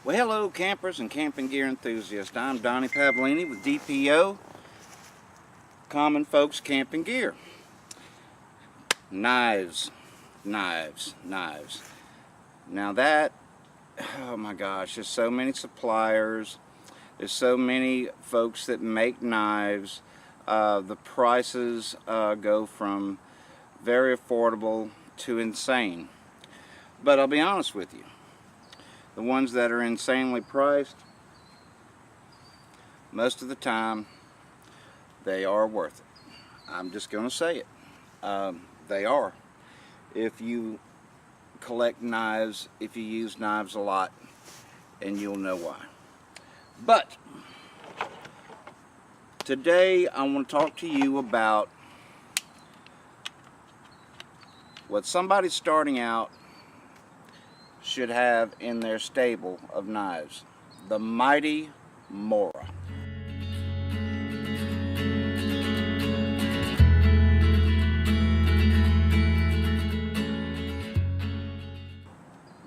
Well, hello campers and camping gear enthusiasts. I'm Donnie Pavlini with DPO, Common Folks Camping Gear. Knives, knives, knives. Now that, oh my gosh, there's so many suppliers. There's so many folks that make knives. The prices go from very affordable to insane. But I'll be honest with you. The ones that are insanely priced, most of the time, they are worth it. I'm just going to say it. They are. If you collect knives, if you use knives a lot, and you'll know why. But today I want to talk to you about what somebody starting out should have in their stable of knives. The mighty Mora.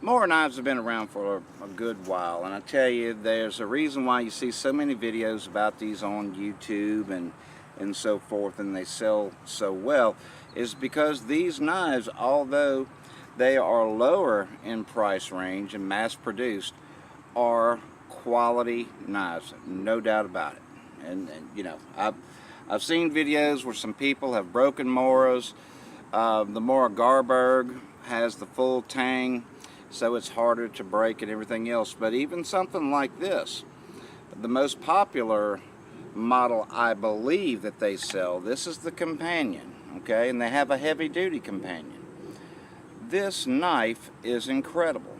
Mora knives have been around for a good while, and I tell you, there's a reason why you see so many videos about these on YouTube and so forth, and they sell so well, is because these knives, although they are lower in price range and mass produced, are quality knives, no doubt about it. And you know, I've seen videos where some people have broken Moras. The Mora Garberg has the full tang, so it's harder to break and everything else. But even something like this, the most popular model I believe that they sell, this is the companion, okay, and they have a heavy-duty companion. This knife is incredible.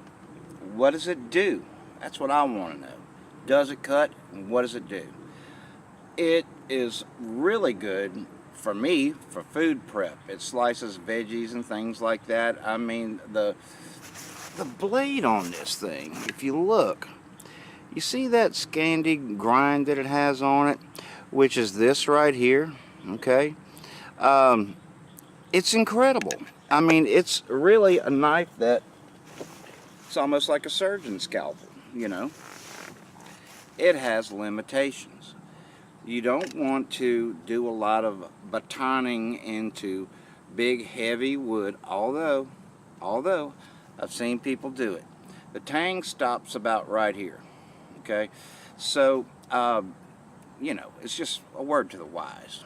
What does it do? That's what I want to know. Does it cut? And what does it do? It is really good for me for food prep. It slices veggies and things like that. I mean, the blade on this thing, if you look, you see that Scandi grind that it has on it, which is this right here, okay? It's incredible. I mean, it's really a knife that it's almost like a surgeon's scalpel, you know. It has limitations. You don't want to do a lot of batoning into big heavy wood, although I've seen people do it. The tang stops about right here, okay? So, you know, it's just a word to the wise.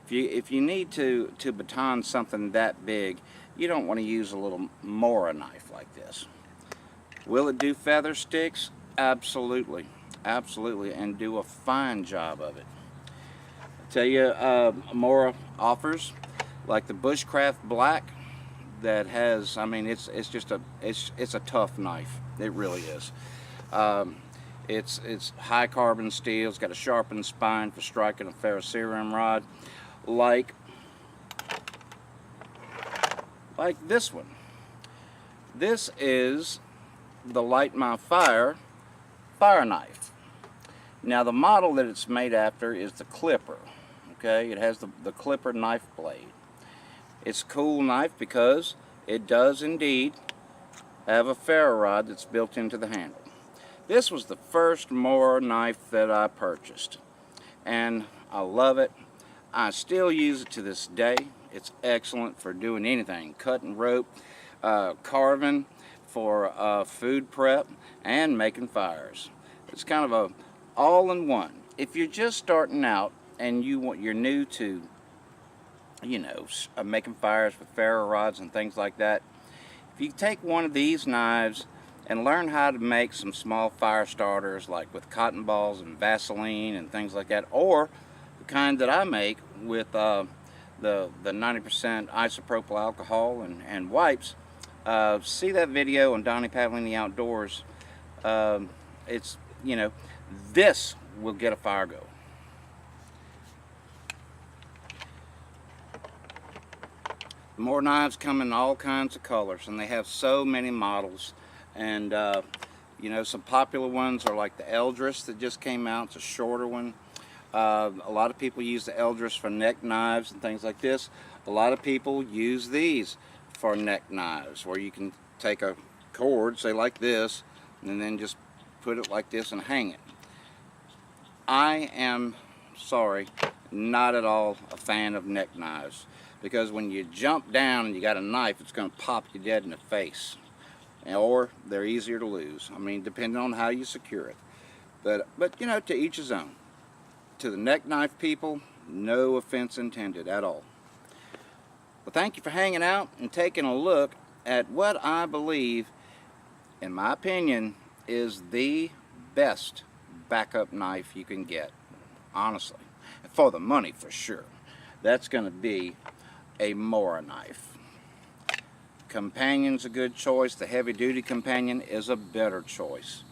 If you need to baton something that big, you don't want to use a little Mora knife like this. Will it do feather sticks? Absolutely, absolutely, and do a fine job of it. I tell you, Mora offers like the Bushcraft Black that has, I mean, it's a tough knife. It really is. It's high carbon steel. It's got a sharpened spine for striking a ferrocerium rod, like this one. This is the Light My Fire knife. Now the model that it's made after is the Clipper. Okay, it has the Clipper knife blade. It's a cool knife because it does indeed have a ferro rod that's built into the handle. This was the first Mora knife that I purchased, and I love it. I still use it to this day. It's excellent for doing anything, cutting rope, carving, for food prep, and making fires. It's kind of a all-in-one. If you're just starting out and you're new to, you know, making fires with ferro rods and things like that, if you take one of these knives and learn how to make some small fire starters, like with cotton balls and Vaseline and things like that, or the kind that I make with the 90% isopropyl alcohol and wipes. See that video on Donnie Pavlini Outdoors. It's, you know, this will get a fire go. More knives come in all kinds of colors, and they have so many models. And you know, some popular ones are like the Eldris that just came out. It's a shorter one. A lot of people use the Eldris for neck knives and things like this. A lot of people use these for neck knives, where you can take a cord, say like this, and then just put it like this and hang it. I am sorry, not at all a fan of neck knives, because when you jump down and you got a knife, it's going to pop you dead in the face, or they're easier to lose. I mean, depending on how you secure it. But you know, to each his own. To the neck knife people, no offense intended at all. Well, thank you for hanging out and taking a look at what I believe, in my opinion, is the best backup knife you can get. Honestly, for the money for sure. That's going to be a Moras knife. Companion's a good choice. The heavy duty companion is a better choice.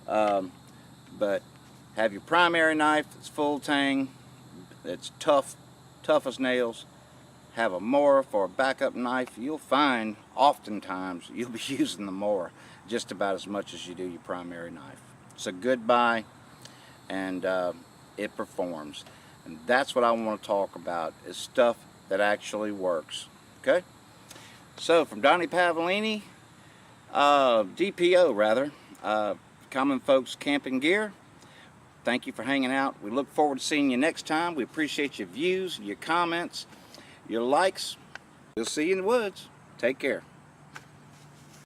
But have your primary knife that's full tang, that's tough as nails. Have a Moras for a backup knife. You'll find oftentimes you'll be using the Moras just about as much as you do your primary knife. It's a good buy, and it performs. And that's what I want to talk about, is stuff that actually works. Okay? So from Donnie Pavellini, DPO rather, Common Folks Camping Gear, thank you for hanging out. We look forward to seeing you next time. We appreciate your views, your comments, your likes. We'll see you in the woods. Take care.